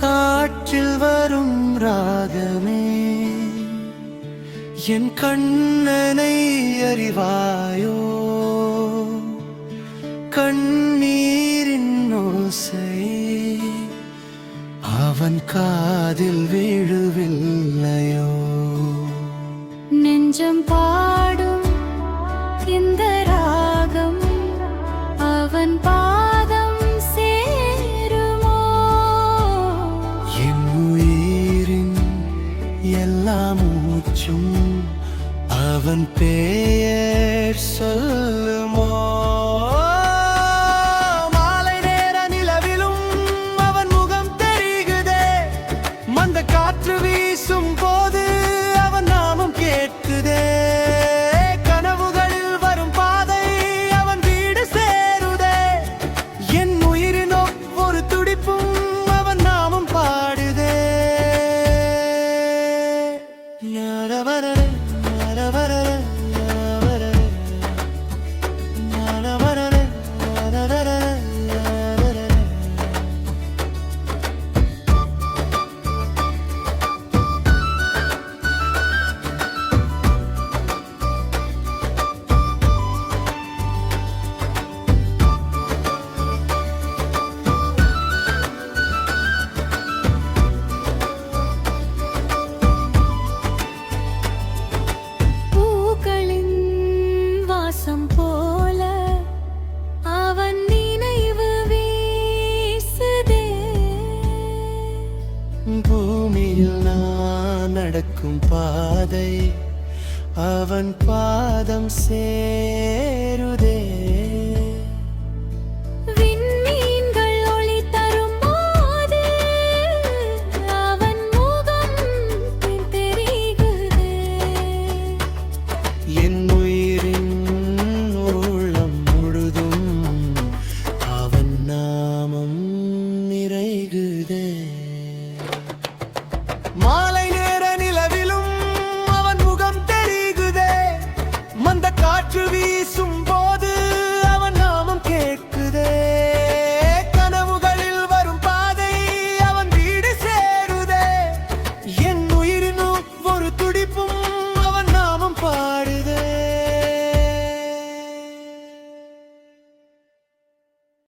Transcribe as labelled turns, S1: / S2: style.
S1: காற்றில் வரும் ராகமே என் கண்ணனை அறிவாயோ, கண்ணீரின் ஓசை அவன் காதில் விழுவில்லையோ.
S2: நெஞ்சம் பாடும் இந்த ராகம் அவன் பாதம் சேருமோ,
S1: என் உயிரின் எல்லா மூச்சும் அவன் பெயர் சொல்லுமோ. மாலை நேர நிலவிலும் அவன் முகம் தெரிகுதே, மந்த காற்று வீசும் போது அவன் நாமம் கேட்குதே. கனவுகளில் வரும் பாதை அவன் வீடு சேருதே, என் உயிரின் ஒவ்வொரு துடிப்பும் அவன் நாமம் பாடுதே.
S2: போல அவன் நினைவு வீசுதே.
S1: பூமியில் நான் நடக்கும் பாதை அவன் பாதம் சேருதே.